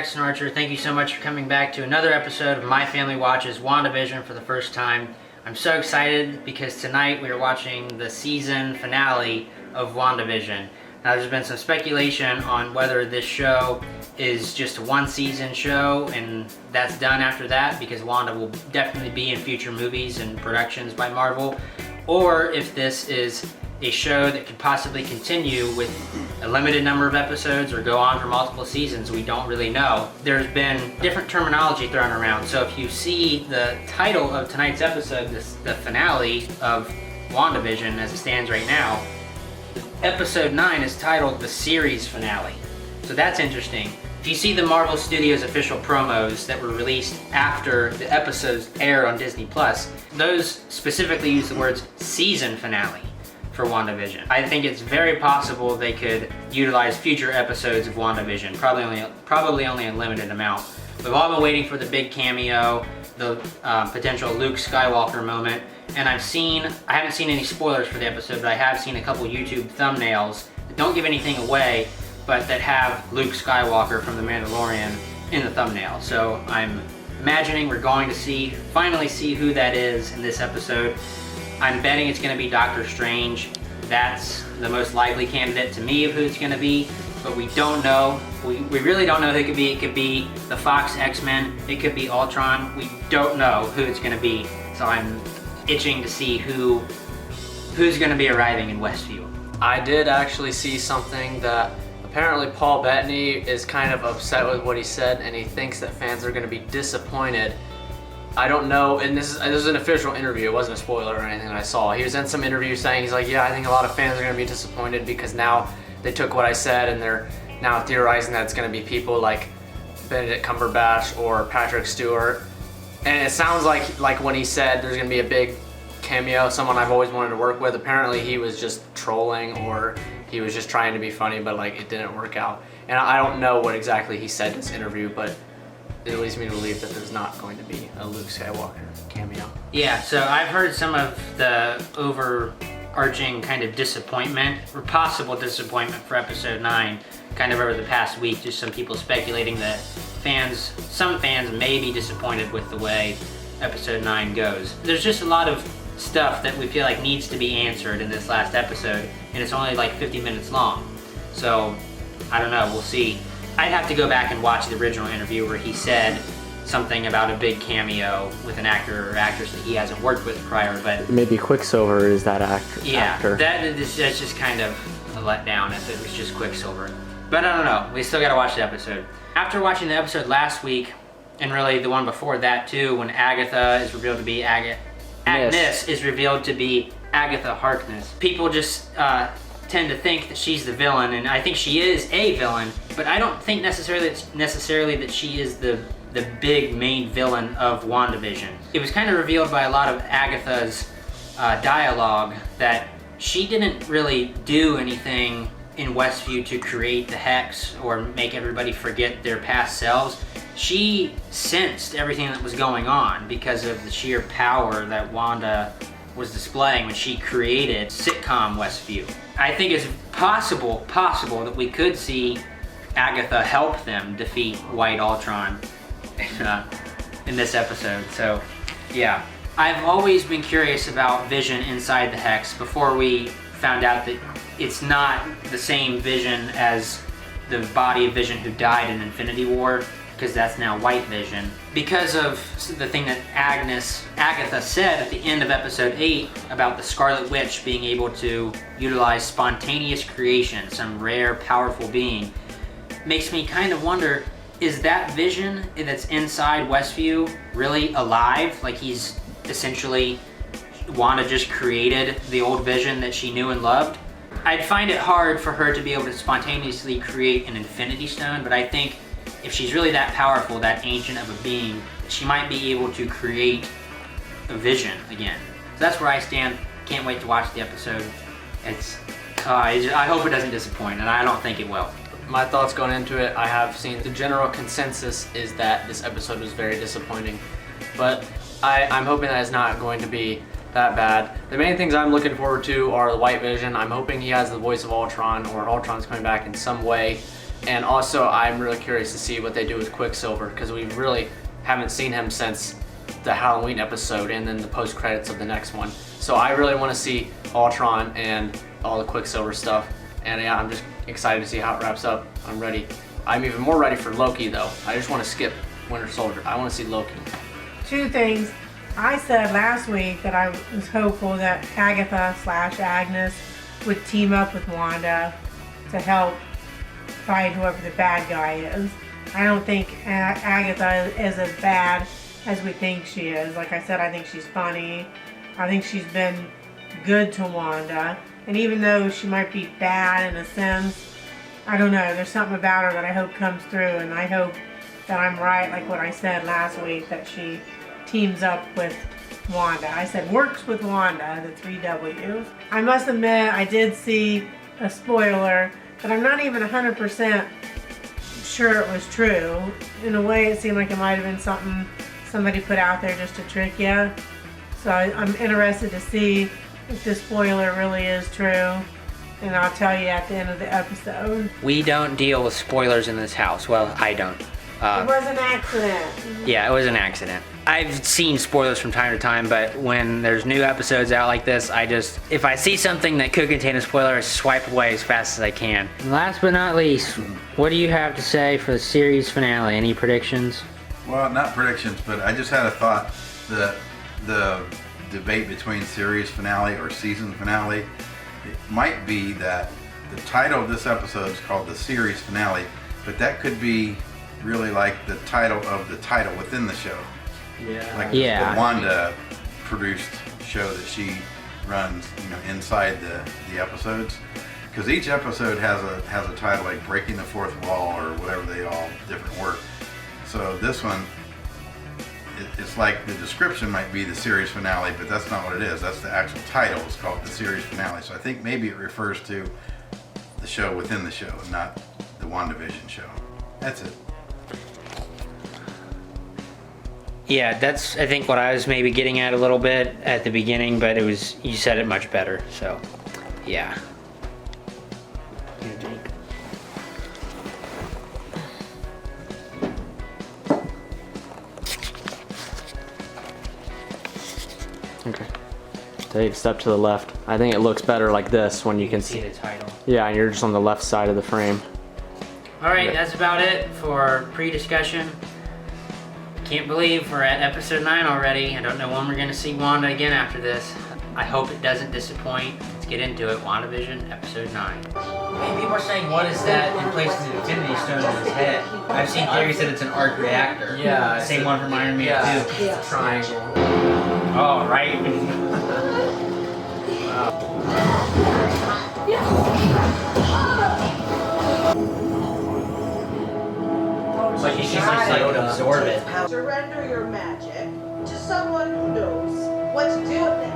Jackson Archer. Thank you so much for coming back to another episode of My Family Watches WandaVision for the first time. I'm so excited because tonight we are watching the season finale of WandaVision. Now, there's been some speculation on whether this show is just a one-season show and that's done after that, because Wanda will definitely be in future movies and productions by Marvel, or if this is a show that could possibly continue with a limited number of episodes or go on for multiple seasons. We don't really know. There's been different terminology thrown around. So if you see the title of tonight's episode, the finale of WandaVision as it stands right now, episode 9 is titled the series finale. So that's interesting. If you see the Marvel Studios official promos that were released after the episodes aired on Disney+, those specifically use the words season finale for WandaVision. I think it's very possible they could utilize future episodes of WandaVision, probably only a limited amount. We've all been waiting for the big cameo, the potential Luke Skywalker moment, and I haven't seen any spoilers for the episode, but I have seen a couple YouTube thumbnails that don't give anything away, but that have Luke Skywalker from The Mandalorian in the thumbnail. So I'm imagining we're going to finally see who that is in this episode. I'm betting it's going to be Doctor Strange. That's the most likely candidate to me of who it's going to be, but we don't know. We really don't know who it could be. It could be the Fox X-Men. It could be Ultron. We don't know who it's going to be. So I'm itching to see who's going to be arriving in Westview. I did actually see something that apparently Paul Bettany is kind of upset with what he said, and he thinks that fans are going to be disappointed. I don't know, and this is an official interview, it wasn't a spoiler or anything that I saw. He was in some interview saying, he's like, yeah, I think a lot of fans are going to be disappointed because now they took what I said and they're now theorizing that it's going to be people like Benedict Cumberbatch or Patrick Stewart. And it sounds like when he said there's going to be a big cameo, someone I've always wanted to work with, apparently he was just trolling or he was just trying to be funny, but like it didn't work out. And I don't know what exactly he said in this interview, but it leads me to believe that there's not going to be a Luke Skywalker cameo. Yeah, so I've heard some of the overarching kind of disappointment, or possible disappointment for episode 9, kind of over the past week, just some people speculating that some fans may be disappointed with the way episode 9 goes. There's just a lot of stuff that we feel like needs to be answered in this last episode, and it's only like 50 minutes long. So, I don't know, we'll see. I'd have to go back and watch the original interview where he said something about a big cameo with an actor or actress that he hasn't worked with prior, but maybe Quicksilver is that actor. Yeah, that's just kind of a letdown if it was just Quicksilver. But I don't know, we still gotta watch the episode. After watching the episode last week, and really the one before that too, when Agatha is revealed to be Agnes is revealed to be Agatha Harkness, people just tend to think that she's the villain, and I think she is a villain, but I don't think necessarily that she is the big main villain of WandaVision. It was kind of revealed by a lot of Agatha's dialogue that she didn't really do anything in Westview to create the Hex or make everybody forget their past selves. She sensed everything that was going on because of the sheer power that Wanda was displaying when she created sitcom Westview. I think it's possible that we could see Agatha help them defeat White Ultron in this episode. So, yeah. I've always been curious about Vision inside the Hex before we found out that it's not the same Vision as the body of Vision who died in Infinity War, because that's now White Vision. Because of the thing that Agatha said at the end of episode 8 about the Scarlet Witch being able to utilize spontaneous creation, some rare, powerful being, makes me kind of wonder, is that Vision that's inside Westview really alive? Like he's essentially, Wanda just created the old Vision that she knew and loved? I'd find it hard for her to be able to spontaneously create an Infinity Stone, but I think if she's really that powerful, that ancient of a being, she might be able to create a Vision again. So that's where I stand. Can't wait to watch the episode. I hope it doesn't disappoint, and I don't think it will. My thoughts going into it, I have seen the general consensus is that this episode was very disappointing, but I'm hoping that it's not going to be that bad. The main things I'm looking forward to are the White Vision. I'm hoping he has the voice of Ultron, or Ultron's coming back in some way. And also, I'm really curious to see what they do with Quicksilver, because we really haven't seen him since the Halloween episode and then the post-credits of the next one. So I really want to see Ultron and all the Quicksilver stuff. And yeah, I'm just excited to see how it wraps up. I'm ready. I'm even more ready for Loki, though. I just want to skip Winter Soldier. I want to see Loki. Two things. I said last week that I was hopeful that Agatha/Agnes would team up with Wanda to help fight whoever the bad guy is. I don't think Agatha is as bad as we think she is. Like I said, I think she's funny. I think she's been good to Wanda. And even though she might be bad in a sense, I don't know, there's something about her that I hope comes through, and I hope that I'm right, like what I said last week, that she teams up with Wanda. I said works with Wanda, the 3 W's. I must admit, I did see a spoiler, but I'm not even 100% sure it was true. In a way, it seemed like it might have been something somebody put out there just to trick you. So I'm interested to see if this spoiler really is true, and I'll tell you at the end of the episode. We don't deal with spoilers in this house. Well, I don't. It was an accident. Yeah, it was an accident. I've seen spoilers from time to time, but when there's new episodes out like this, if I see something that could contain a spoiler, I swipe away as fast as I can. Last but not least, what do you have to say for the series finale? Any predictions? Well, not predictions, but I just had a thought that the debate between series finale or season finale, it might be that the title of this episode is called the series finale, but that could be really like the title of the title within the show. Yeah. Like Yeah. the Wanda produced show that she runs, inside the episodes. Because each episode has a title like Breaking the Fourth Wall or whatever they all different work. So this one, it's like the description might be the series finale, but that's not what it is. That's the actual title. It's called the series finale. So I think maybe it refers to the show within the show, not the WandaVision show. That's it. Yeah, that's I think what I was maybe getting at a little bit at the beginning, but you said it much better, so yeah. Okay. Take a step to the left. I think it looks better like this when you can See see. the title. Yeah, and you're just on the left side of the frame. All right, that's about it for pre-discussion. Can't believe we're at episode 9 already. I don't know when we're gonna see Wanda again after this. I hope it doesn't disappoint. Let's get into it. WandaVision, episode 9. People are saying, what is that in place of the Infinity Stone in his head? I've seen theories that it's an arc reactor. Yeah. Same one from Iron Man 2. It's a triangle. Oh, right. Like she's just like to absorb it. Surrender your magic to someone who knows what to do with it.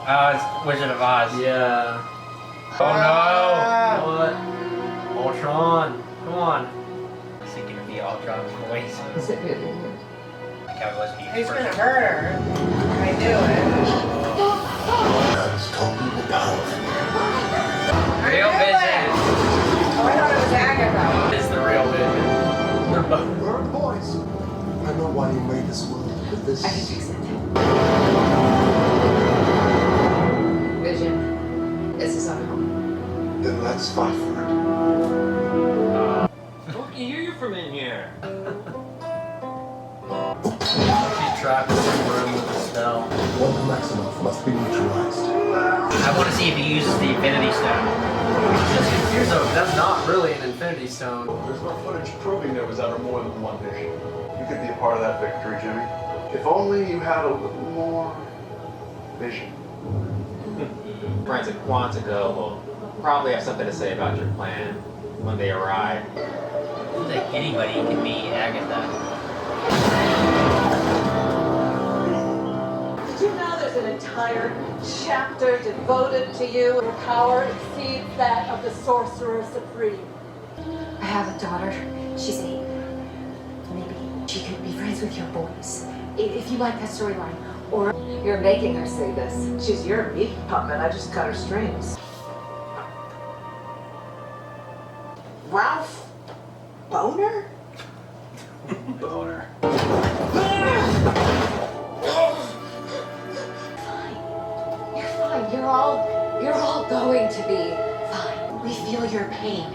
Oh, it's Wizard of Oz. Yeah. Oh What? Ultron. Come on. no! Is it gonna be Ultron's voice? Is it really? Like how it was when He's you gonna first. hurt her. I knew it. That's totally powerful. Real Vision. Oh, I thought it was Agatha. It's the real Vision. They're both. We're boys. I know why you made this world, but this I can fix it. Vision, this is our home. then let's fight for it. Loki, hear you from in here. She's trapped in some room with a spell. Wanda Maximoff must be neutralized. I want to see if he uses the Infinity Stone. Just confused though. That's not really an Infinity Stone. There's no footage proving there was ever more than one Vision. You could be a part of that victory, Jimmy. If only you had a little more vision. Friends at Quantico will probably have something to say about your plan when they arrive. I feel like anybody can be Agatha. Did you know there's an entire chapter devoted to you? Your power exceeds that of the Sorcerer Supreme. I have a daughter. She's 8. Maybe she could be friends with your boys. If you like that storyline. Or You're making her say this. She's your meat puppet. I just cut her strings. Ralph Boner? Boner. You're fine. You're all going to be fine. We feel your pain.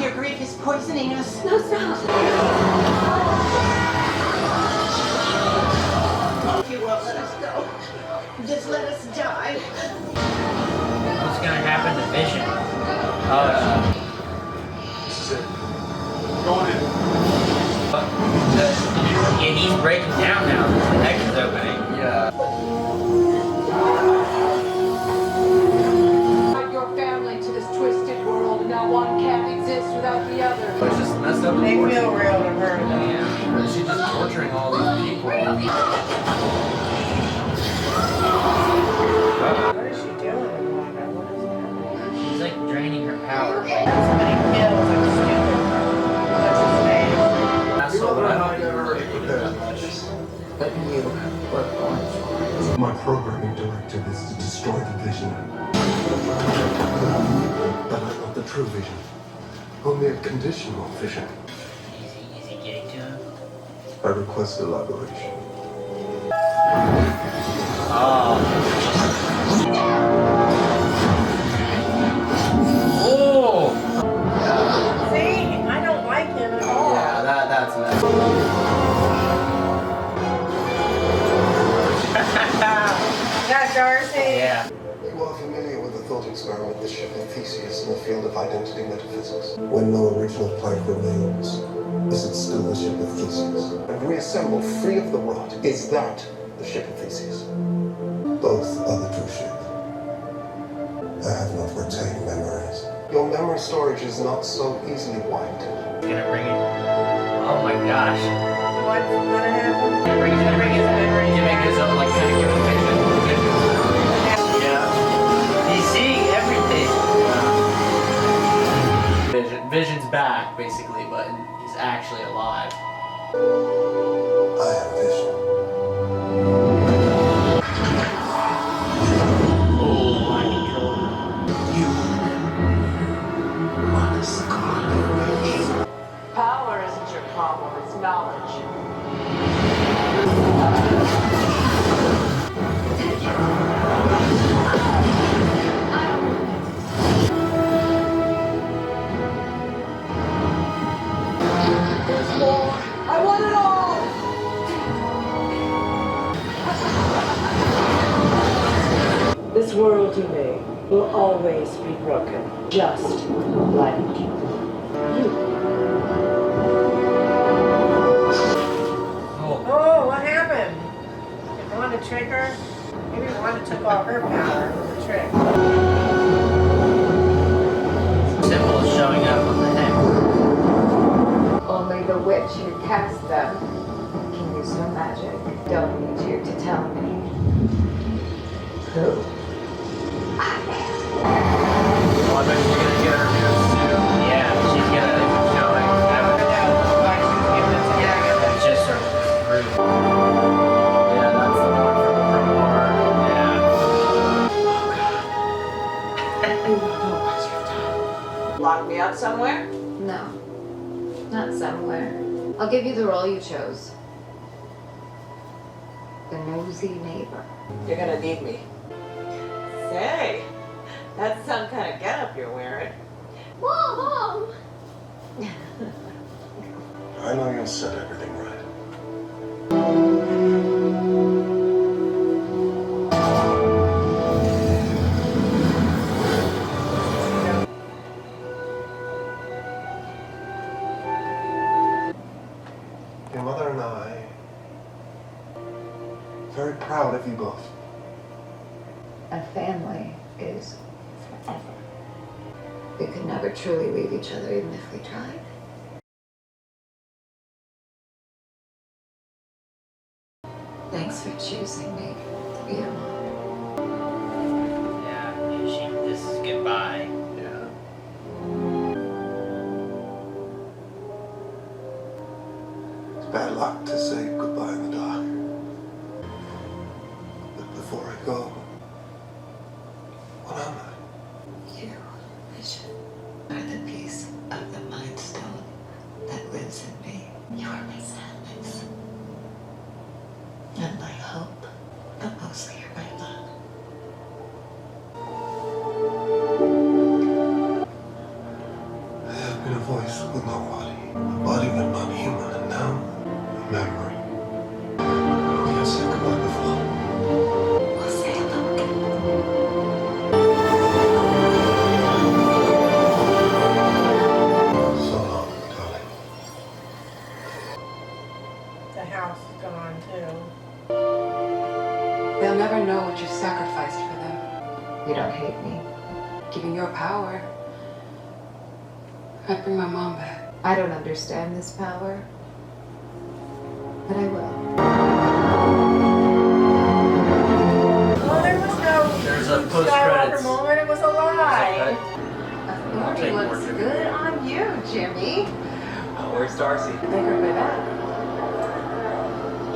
Your grief is poisoning us. No, stop. You won't let us go. Just let us die. What's gonna happen to Vision? This is it. Going in. Yeah, he's breaking down now. The neck is opening. Yeah. Your family to this twisted world, and now one can't exist without the other. It's just messed up. They feel real to her. Yeah. She's just torturing all these people. What is she doing in Wanda? What is happening? She's like draining her power. Somebody kills like stupid. What's his name? That's so what I don't But you were born for it. My programming directive is to destroy the Vision. But not the true Vision. Only a conditional vision. Is he getting to him? I request elaboration. Oh. See? I don't like him at all. Yeah, that's messed up. Is that Darcy? Yeah. You are familiar with the thought experiment, the ship of Theseus, in the field of identity metaphysics. When no original plank remains, is it still the ship of Theseus? And reassembled, free of the rot, is that the ship of Theseus? Both are the true ship. I have not retained memories. Your memory storage is not so easily wiped. Gonna bring it. Oh my gosh. What's gonna happen? Gonna bring his memories Giving back. his own, like, kind of giving Vision. Yeah. He's seeing everything. Vision's back, basically, but he's actually alive. I am Vision. Power isn't your problem, it's knowledge. There's more. I want it all! This world you made will always be broken, just like you. Oh, what happened? Did Wanda trick her? Maybe Wanda took all her power with the trick. Symbol is showing up on the head. Only the witch who cast them can use her magic. Don't need you to tell me who I am. Well, I bet she's gonna get her news soon. Yeah, she's gonna show it. It's just sort of rude. Yeah, that's the one from War. Yeah. You know what you've done. Lock me up somewhere? No, not somewhere. I'll give you the role you chose. The nosy neighbor. You're gonna need me. Say, that's some kind of getup you're wearing. Mom! I know you'll set everything right. Your mother and I, very proud of you both. A family is forever. We could never truly leave each other even if we tried. Thanks for choosing me to be your mom. Yeah, this is goodbye. Yeah. It's bad luck to say goodbye in the dark. But before I go, what am I? You, Vision, are the piece of the mind I have been a voice with no body, a body but not human, and now a memory. We have said goodbye before. We'll say hello again. So long, darling. The house is gone too. They'll never know what you sacrificed for them. You don't hate me. Given your power, I'd bring my mom back. I don't understand this power, but I will. Well, there was no There's a Luke post-credits. Skywalker moment. It was a lie. Authority take more, looks Jimmy. good on you, Jimmy. Where's Darcy? Make her way back.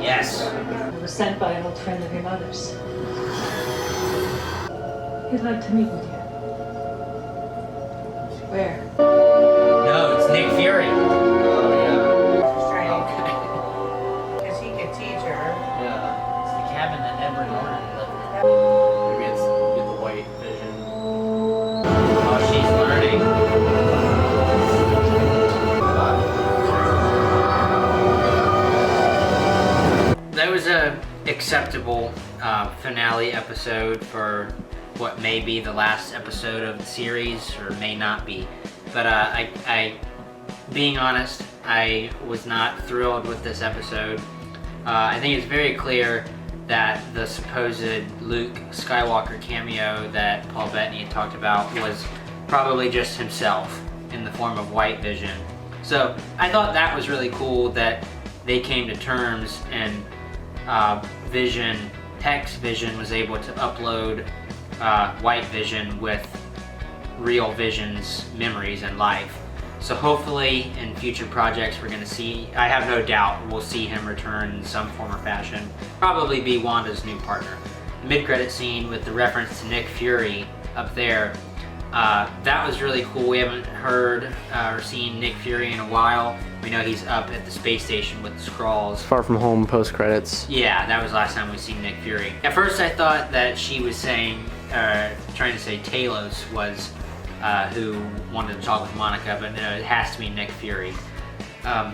Yes. I was sent by an old friend of your mother's. He'd like to meet with you. Where? No, it's Nick Fury. Oh, Trying because he could teach her. yeah. Yeah. It's the cabin that Edward Norton lived Maybe it's get the white vision. in. Oh, she's learning. That was a acceptable finale episode for what may be the last episode of the series, or may not be. But I being honest, I was not thrilled with this episode. I think it's very clear that the supposed Luke Skywalker cameo that Paul Bettany had talked about was probably just himself in the form of White Vision. So I thought that was really cool that they came to terms and Hex Vision was able to upload White Vision with real Vision's memories and life. So hopefully in future projects we're going to see, I have no doubt we'll see him return in some form or fashion. Probably be Wanda's new partner. The mid-credit scene with the reference to Nick Fury up there, that was really cool. We haven't heard or seen Nick Fury in a while. We know he's up at the space station with the Skrulls. Far From Home post credits. Yeah, that was the last time we seen Nick Fury. At first I thought that she was saying, trying to say Talos was who wanted to talk with Monica, but no, it has to be Nick Fury. So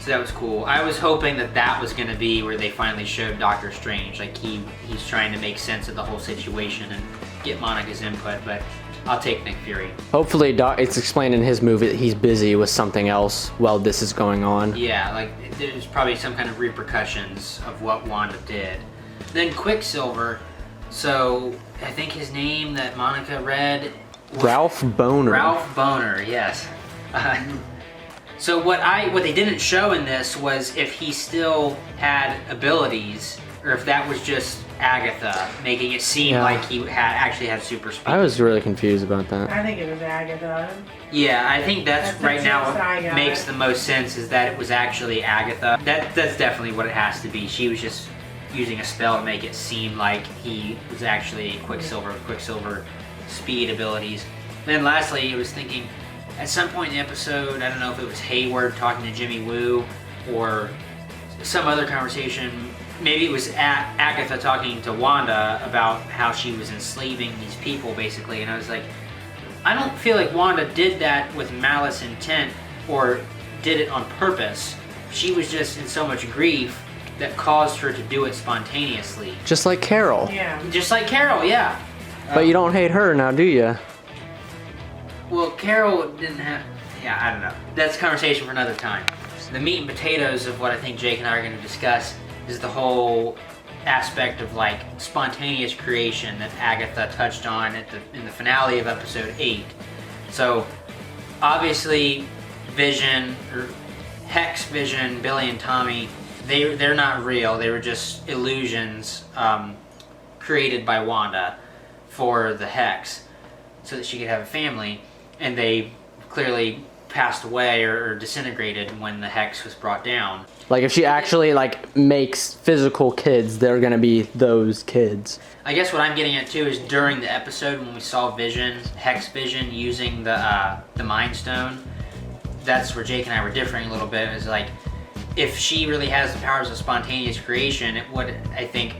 that was cool. I was hoping that that was going to be where they finally showed Doctor Strange. Like he's trying to make sense of the whole situation and get Monica's input, but I'll take Nick Fury. Hopefully it's explained in his movie that he's busy with something else while this is going on. Yeah, like there's probably some kind of repercussions of what Wanda did. Then Quicksilver, so I think his name that Monica read was Ralph Boner. Ralph Boner, yes. So what they didn't show in this was if he still had abilities, or if that was just Agatha making it seem like he actually had super speed. I was really confused about that. I think it was Agatha. Yeah, I think that's the right now gist I what got. makes the most sense is that it was actually Agatha. That's definitely what it has to be. She was just using a spell to make it seem like he was actually Quicksilver with Quicksilver speed abilities. Then lastly, I was thinking at some point in the episode, I don't know if it was Hayward talking to Jimmy Woo or some other conversation. Maybe it was Agatha talking to Wanda about how she was enslaving these people, basically. And I was like, I don't feel like Wanda did that with malice intent or did it on purpose. She was just in so much grief that caused her to do it spontaneously. Just like Carol. Yeah. Just like Carol, yeah. But you don't hate her now, do you? Well, Carol didn't have... Yeah, I don't know. That's a conversation for another time. The meat and potatoes of what I think Jake and I are going to discuss is the whole aspect of like spontaneous creation that Agatha touched on in the finale of episode 8. So obviously Vision, or Hex Vision, Billy and Tommy, they're not real. They were just illusions created by Wanda for the Hex so that she could have a family, and they clearly passed away or disintegrated when the Hex was brought down. Like if she actually like makes physical kids, they're gonna be those kids. I guess what I'm getting at too is during the episode when we saw Vision, Hex Vision, using the Mind Stone, that's where Jake and I were differing a little bit. Is like, if she really has the powers of spontaneous creation, it would, I think,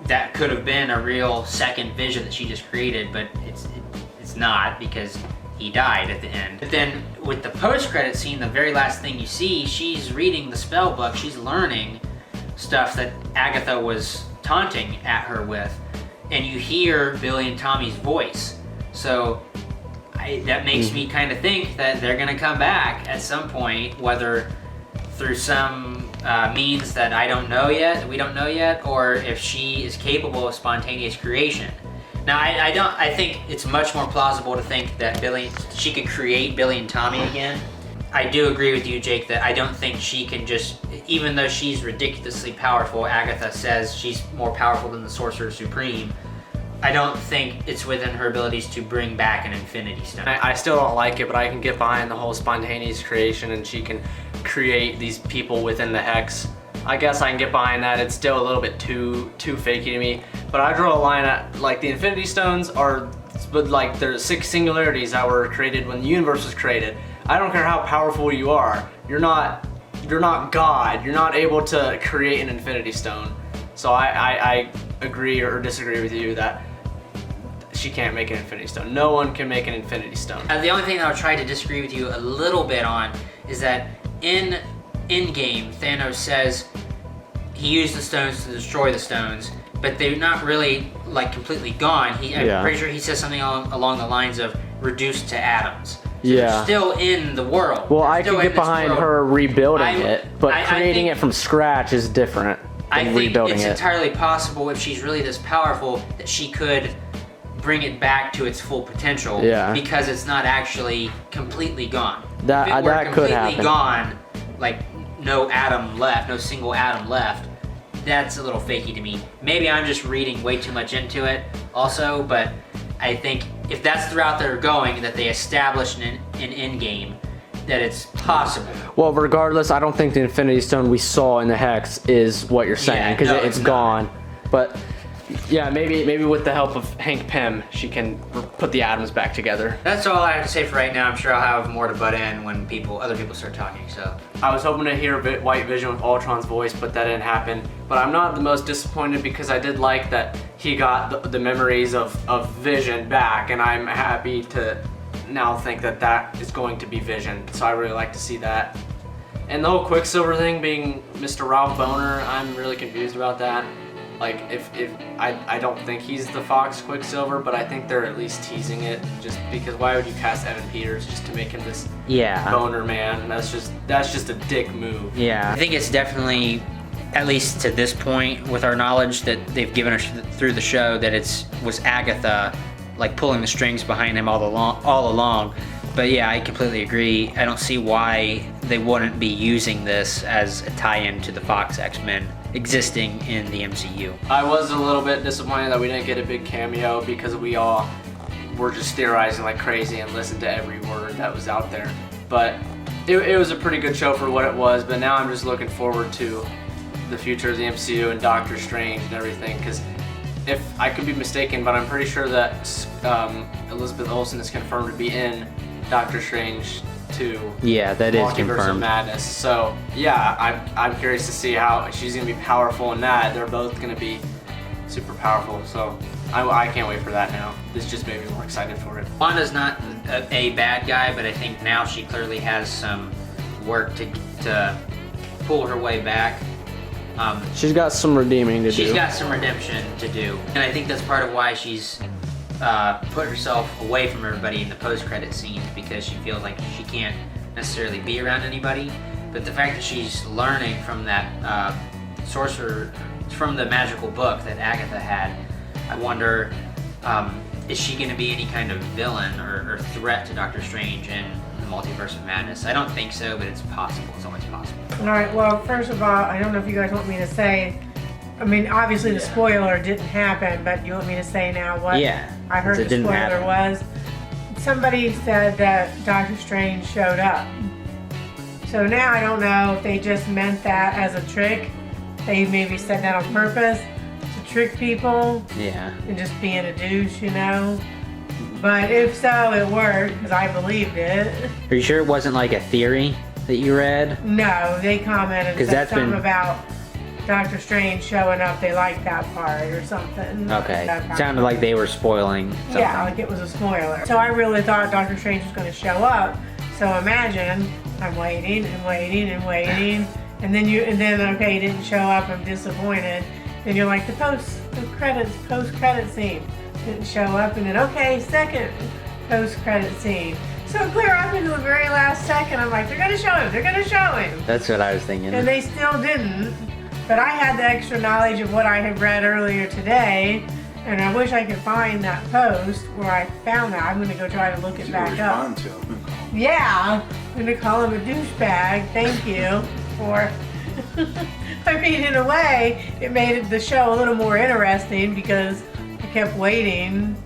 that could have been a real second Vision that she just created, but it's not, because he died at the end. But then with the post-credit scene, the very last thing you see, she's reading the spell book. She's learning stuff that Agatha was taunting at her with, and you hear Billy and Tommy's voice. So that makes me kind of think that they're gonna come back at some point, whether through some means that I don't know yet, we don't know yet, or if she is capable of spontaneous creation. Now, I think it's much more plausible to think that she could create Billy and Tommy again. I do agree with you, Jake, that I don't think she can just, even though she's ridiculously powerful, Agatha says she's more powerful than the Sorcerer Supreme, I don't think it's within her abilities to bring back an Infinity Stone. I still don't like it, but I can get behind the whole spontaneous creation and she can create these people within the hex. I guess I can get behind that. It's still a little bit too fakey to me. But I draw a line at, like, the Infinity Stones are, but like, there's 6 singularities that were created when the universe was created. I don't care how powerful you are. You're not God. You're not able to create an Infinity Stone. So I agree or disagree with you that she can't make an Infinity Stone. No one can make an Infinity Stone. The only thing that I'll try to disagree with you a little bit on is that in Endgame, Thanos says he used the stones to destroy the stones, but they're not really like completely gone. I'm pretty sure he says something along the lines of reduced to atoms. So they're still in the world. Well, I can get behind her rebuilding it, but creating it from scratch is different than rebuilding it. It's entirely possible, if she's really this powerful, that she could bring it back to its full potential, because it's not actually completely gone. That if it were could happen. Completely gone, like no atom left, no single atom left, that's a little fakey to me. Maybe I'm just reading way too much into it also, but I think if that's the route they're going, that they established in Endgame, that it's possible. Well, regardless, I don't think the Infinity Stone we saw in the Hex is what you're saying, because it's gone. But yeah, maybe with the help of Hank Pym, she can put the atoms back together. That's all I have to say for right now. I'm sure I'll have more to butt in when other people start talking. So I was hoping to hear White Vision with Ultron's voice, but that didn't happen. But I'm not the most disappointed, because I did like that he got the memories of Vision back, and I'm happy to now think that is going to be Vision. So I really like to see that. And the whole Quicksilver thing being Mr. Ralph Boner, I'm really confused about that. Like, if I don't think he's the Fox Quicksilver, but I think they're at least teasing it, just because why would you cast Evan Peters just to make him this boner man? That's just a dick move. Yeah, I think it's definitely, at least to this point, with our knowledge that they've given us through the show, that was Agatha, like, pulling the strings behind him all along. But yeah, I completely agree. I don't see why they wouldn't be using this as a tie-in to the Fox X-Men existing in the MCU. I was a little bit disappointed that we didn't get a big cameo, because we all were just theorizing like crazy and listened to every word that was out there. But it was a pretty good show for what it was, but now I'm just looking forward to the future of the MCU and Doctor Strange and everything, because if I could be mistaken, but I'm pretty sure that Elizabeth Olsen is confirmed to be in Doctor Strange 2. Yeah, that is Multiverse confirmed. Of Madness. So yeah, I'm curious to see how she's gonna be powerful in that. They're both gonna be super powerful. So I can't wait for that now. This just made me more excited for it. Wanda's not a bad guy, but I think now she clearly has some work to pull her way back. She's got some redeeming to do. She's got some redemption to do, and I think that's part of why she's put herself away from everybody in the post-credit scenes, because she feels like she can't necessarily be around anybody. But the fact that she's learning from that sorcerer, from the magical book that Agatha had, I wonder, is she going to be any kind of villain or threat to Doctor Strange in the Multiverse of Madness? I don't think so, but it's possible. It's always possible. All right, well, first of all, I don't know if you guys want me to say, I mean, obviously the spoiler didn't happen, but you want me to say now what I heard the spoiler was? Somebody said that Doctor Strange showed up. So now I don't know if they just meant that as a trick. They maybe said that on purpose to trick people. Yeah. And just being a douche, you know? But if so, it worked, because I believed it. Are you sure it wasn't like a theory that you read? No, they commented Because that's something about Doctor Strange showing up. They liked that part or something. Okay. It sounded like they were spoiling something. Yeah, like it was a spoiler. So I really thought Doctor Strange was going to show up. So imagine I'm waiting and waiting and waiting, and then okay, he didn't show up. I'm disappointed. Then you're like post credit scene didn't show up, and then okay, second post credit scene. So clear up into the very last second. I'm like, they're gonna show him. They're gonna show him. That's what I was thinking. And they still didn't. But I had the extra knowledge of what I had read earlier today, and I wish I could find that post where I found that. I'm gonna go try to look it back up. To him. Yeah, I'm gonna call him a douchebag. Thank you for. I mean, in a way, it made the show a little more interesting because I kept waiting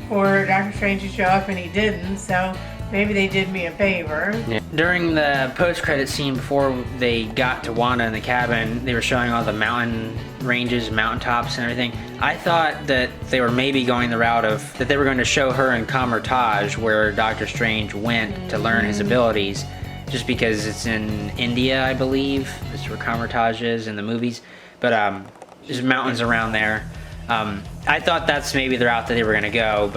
for Doctor Strange to show up and he didn't. So maybe they did me a favor. Yeah. During the post-credit scene before they got to Wanda in the cabin, they were showing all the mountain ranges, mountaintops and everything. I thought that they were maybe going the route of that they were going to show her in Kamertage where Doctor Strange went to learn his abilities, just because it's in India, I believe. That's where Kamertage is in the movies. But there's mountains around there. I thought that's maybe the route that they were going to go,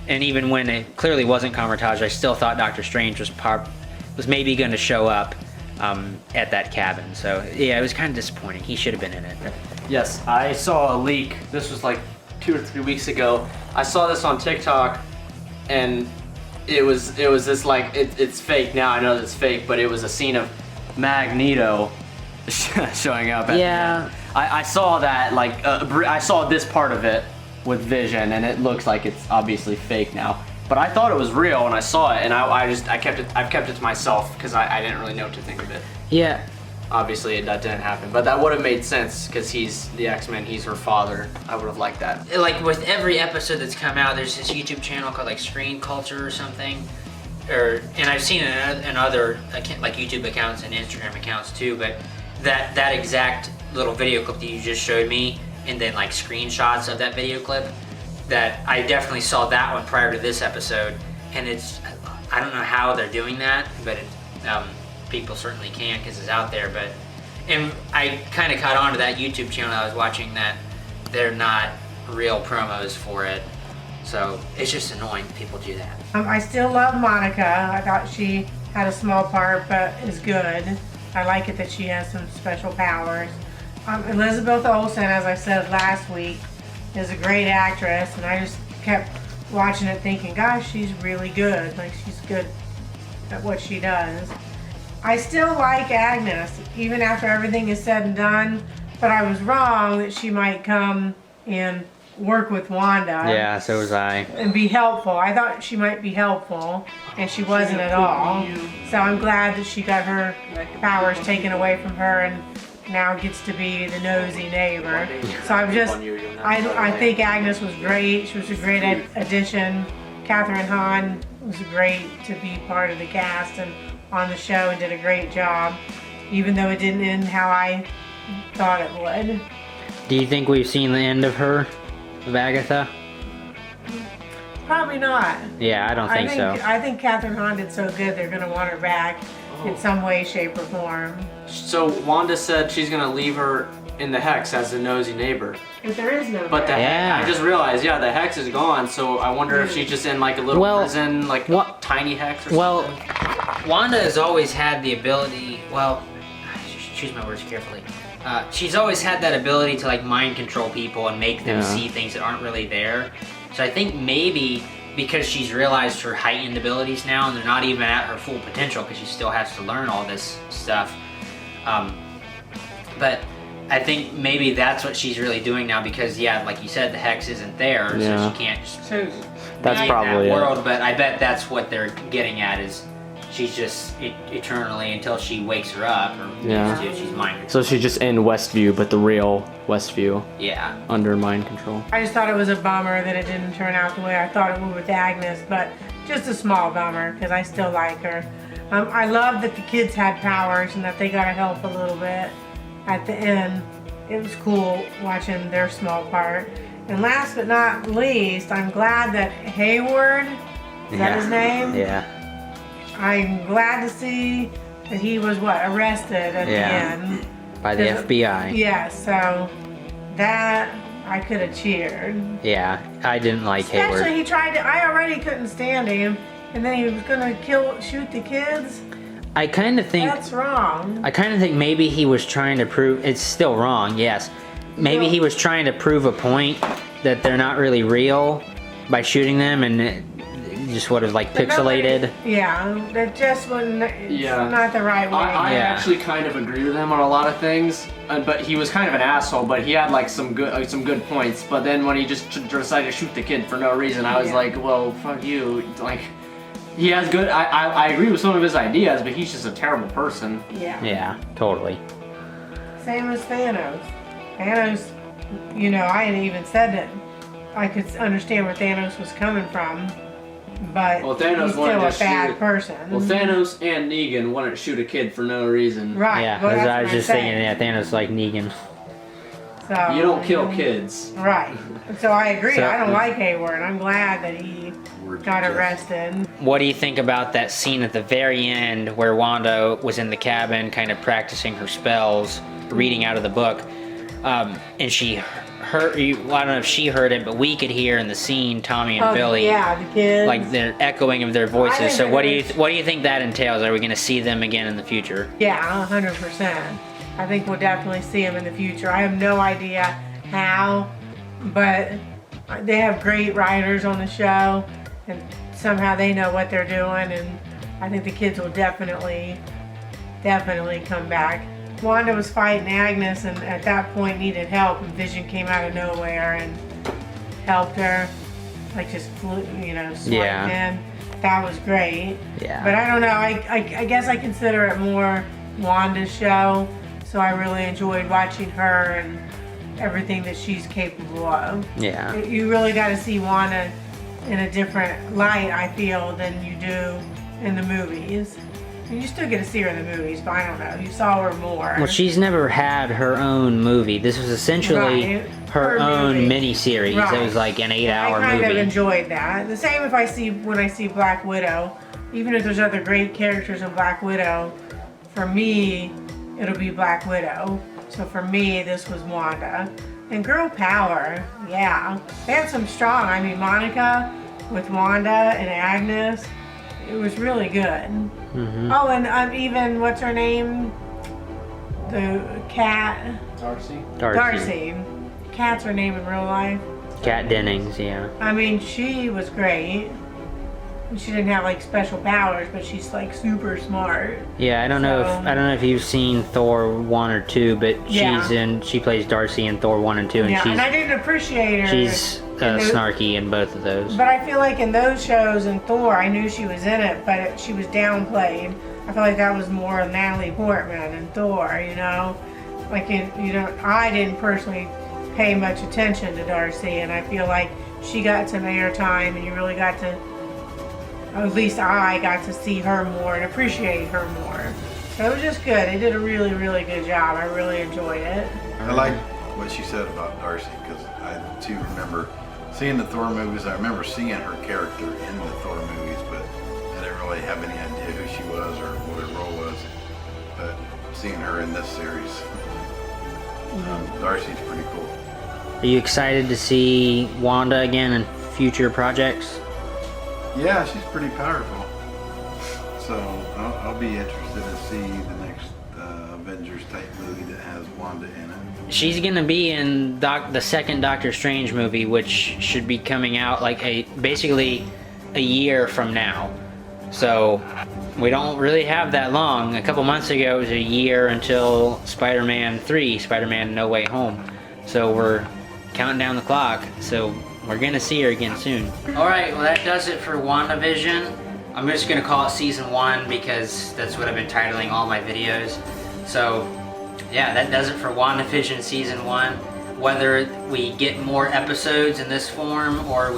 and even when it clearly wasn't Kamertage, I still thought Doctor Strange was maybe going to show up at that cabin. So yeah, it was kind of disappointing. He should have been in it. Yes, I saw a leak. This was like 2 or 3 weeks ago. I saw this on TikTok, and it was this like it's fake now. I know that it's fake, but it was a scene of Magneto showing up. Yeah. I saw that, like, I saw this part of it with Vision, and it looks like it's obviously fake now. But I thought it was real when I saw it, and I've kept it to myself because I didn't really know what to think of it. Yeah. Obviously, that didn't happen, but that would have made sense because he's the X-Men, he's her father. I would have liked that. Like with every episode that's come out, there's this YouTube channel called like Screen Culture or something. And I've seen it in other like YouTube accounts and Instagram accounts too, but that exact little video clip that you just showed me, and then like screenshots of that video clip, that I definitely saw that one prior to this episode, and I don't know how they're doing that, but people certainly can because it's out there. And I kind of caught on to that YouTube channel I was watching that they're not real promos for it, so it's just annoying people do that. I still love Monica. I thought she had a small part, but is good. I like it that she has some special powers. Elizabeth Olsen, as I said last week, is a great actress, and I just kept watching it thinking, gosh, she's really good. Like, she's good at what she does. I still like Agnes, even after everything is said and done, but I was wrong that she might come and work with Wanda. Yeah, so was I. And be helpful. I thought she might be helpful, and she wasn't at all. So I'm glad that she got her powers taken away from her and now gets to be the nosy neighbor. So I think Agnes was great. She was a great addition. Catherine Hahn was great to be part of the cast and on the show, and did a great job, even though it didn't end how I thought it would. Do you think we've seen the end of her, of Agatha? Probably not. Yeah, I don't think so. I think Catherine Hahn did so good they're going to want her back in some way, shape, or form. So Wanda said she's going to leave her in the Hex as a nosy neighbor. But there is no But yeah. I just realized, the Hex is gone, so I wonder if she's just in like a little prison, like a tiny Hex or something. Well, Wanda has always had the ability, choose my words carefully. She's always had that ability to like mind control people and make them see things that aren't really there. So I think maybe because she's realized her heightened abilities now, and they're not even at her full potential because she still has to learn all this stuff. But I think maybe that's what she's really doing now because, like you said, the Hex isn't there, so she can't just that's probably that world. But I bet that's what they're getting at is she's just eternally until she wakes her up or she's mind control. So she's just in Westview, but the real Westview. Yeah. Under mind control. I just thought it was a bummer that it didn't turn out the way I thought it would with Agnes, but just a small bummer because I still like her. I love that the kids had powers and that they got to help a little bit at the end. It was cool watching their small part. And last but not least, I'm glad that Hayward, is that his name? Yeah. I'm glad to see that he was arrested at the end. By the FBI. Yeah, so that I could have cheered. Yeah, I didn't like Hayward. Especially he tried to, I already couldn't stand him, and then he was gonna shoot the kids. I kind of think That's wrong. I kind of think maybe he was trying to prove it's still wrong. Yes, maybe he was trying to prove a point that they're not really real by shooting them, and it just would have like pixelated. That just wasn't. Not the right way. I actually kind of agree with him on a lot of things, but he was kind of an asshole. But he had like some good points. But then when he just decided to shoot the kid for no reason, I was like, well, fuck you. Like, he has good. I agree with some of his ideas, but he's just a terrible person. Yeah. Yeah, totally. Same as Thanos. Thanos, you know, I hadn't even said that I could understand where Thanos was coming from, but Thanos he's still a bad person. Well, Thanos and Negan wanted to shoot a kid for no reason. Right. Yeah, well, I was just thinking. Yeah, Thanos like Negan. So, You don't kill kids. Right. So I agree. I don't like Hayward. I'm glad that he got arrested. What do you think about that scene at the very end where Wanda was in the cabin kind of practicing her spells, reading out of the book, and she heard, I don't know if she heard it, but we could hear in the scene Tommy and Billy, yeah, the kids, like the echoing of their voices. So what do you think that entails? Are we going to see them again in the future? Yeah, 100%. I think we'll definitely see them in the future. I have no idea how, but they have great writers on the show, and somehow they know what they're doing, and I think the kids will definitely come back. Wanda was fighting Agnes, and at that point needed help, and Vision came out of nowhere and helped her, like just swiped in. That was great. Yeah. But I don't know, I guess I consider it more Wanda's show, so I really enjoyed watching her and everything that she's capable of. Yeah. You really got to see Wanda in a different light, I feel, than you do in the movies. You still get to see her in the movies, but I don't know. You saw her more. Well, she's never had her own movie. This was essentially her own mini-series. It was like an 8-hour movie. I kind of enjoyed that. The same when I see Black Widow. Even if there's other great characters in Black Widow, for me, it'll be Black Widow. So for me, this was Wanda. And girl power, yeah. They had some strong, Monica with Wanda and Agnes, it was really good. Mm-hmm. Oh, and even, what's her name? The cat? Darcy. Cat's her name in real life. Kat Dennings, yeah. She was great. She didn't have like special powers, but she's like super smart. Yeah, I don't know if you've seen Thor 1 or 2, but she plays Darcy in Thor 1 and 2, and and I didn't appreciate her. She's snarky in both of those. But I feel like in those shows in Thor, I knew she was in it, but she was downplayed. I feel like that was more Natalie Portman in Thor, Like, I didn't personally pay much attention to Darcy, and I feel like she got some airtime, and you really got to, at least I got to see her more and appreciate her more. So it was just good. They did a really, really good job. I really enjoyed it. I like what she said about Darcy, because I too remember seeing the Thor movies. I remember seeing her character in the Thor movies, but I didn't really have any idea who she was or what her role was. But seeing her in this series, Darcy's pretty cool. Are you excited to see Wanda again in future projects? Yeah, she's pretty powerful. So I'll be interested to see the next Avengers type movie that has Wanda in it. She's gonna be in the second Doctor Strange movie, which should be coming out like basically a year from now. So we don't really have that long. A couple months ago it was a year until Spider-Man 3, Spider-Man No Way Home. So we're counting down the clock. So we're gonna see her again soon. Alright, well that does it for WandaVision. I'm just gonna call it season 1 because that's what I've been titling all my videos. So yeah, that does it for WandaVision season 1. Whether we get more episodes in this form or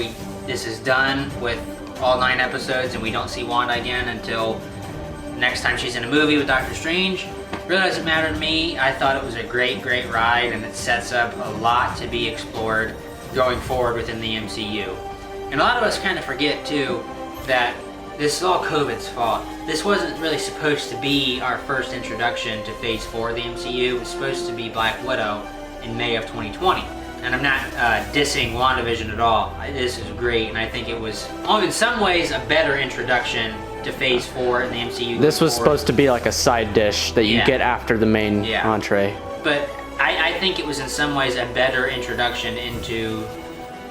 this is done with all 9 episodes and we don't see Wanda again until next time she's in a movie with Doctor Strange, really doesn't matter to me. I thought it was a great ride, and it sets up a lot to be explored going forward within the MCU. And a lot of us kind of forget too that this is all COVID's fault. This wasn't really supposed to be our first introduction to Phase 4 of the MCU. It was supposed to be Black Widow in May of 2020. and I'm not dissing WandaVision at all. This is great, and I think it was, in some ways, a better introduction to Phase 4 in the MCU. This was supposed to be like a side dish that you get after the main entree. But I think it was in some ways a better introduction into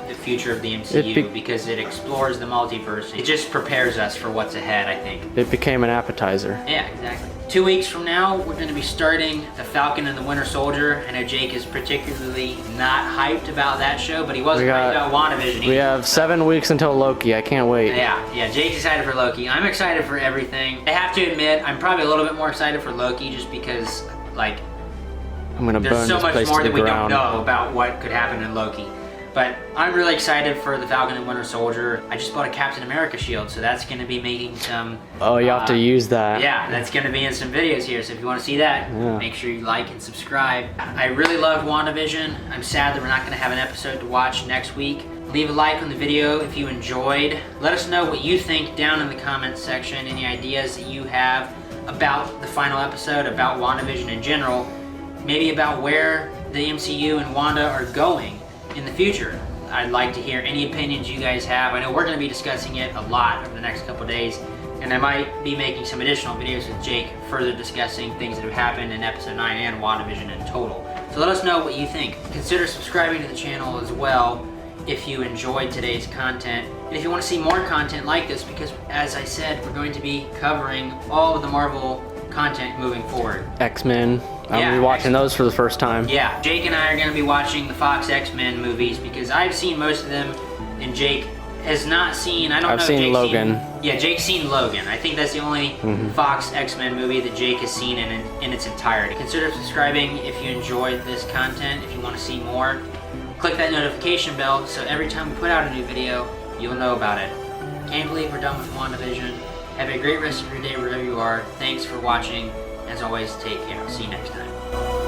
the future of the MCU because it explores the multiverse. It just prepares us for what's ahead, I think. It became an appetizer. Yeah, exactly. 2 weeks from now, we're going to be starting The Falcon and the Winter Soldier. I know Jake is particularly not hyped about that show, but he wasn't hyped about WandaVision either. We have 7 weeks until Loki. I can't wait. Yeah, Jake's excited for Loki. I'm excited for everything. I have to admit, I'm probably a little bit more excited for Loki just because, like, there's so much more that we don't know about what could happen in Loki. But I'm really excited for the Falcon and Winter Soldier. I just bought a Captain America shield, so that's going to be making some... Oh, you have to use that. Yeah, that's going to be in some videos here, so if you want to see that, make sure you like and subscribe. I really loved WandaVision. I'm sad that we're not going to have an episode to watch next week. Leave a like on the video if you enjoyed. Let us know what you think down in the comments section, any ideas that you have about the final episode, about WandaVision in general, maybe about where the MCU and Wanda are going in the future. I'd like to hear any opinions you guys have. I know we're going to be discussing it a lot over the next couple days, and I might be making some additional videos with Jake further discussing things that have happened in episode 9 and WandaVision in total. So let us know what you think. Consider subscribing to the channel as well if you enjoyed today's content, and if you want to see more content like this, because as I said, we're going to be covering all of the Marvel content moving forward. X-Men. I'm going to be watching those for the first time. Yeah, Jake and I are going to be watching the Fox X-Men movies because I've seen most of them and Jake has not seen, I've seen Logan. Jake's seen Logan. I think that's the only Fox X-Men movie that Jake has seen in its entirety. Consider subscribing if you enjoyed this content, if you want to see more. Click that notification bell so every time we put out a new video, you'll know about it. Can't believe we're done with WandaVision. Have a great rest of your day wherever you are. Thanks for watching. As always, take care. See you next time.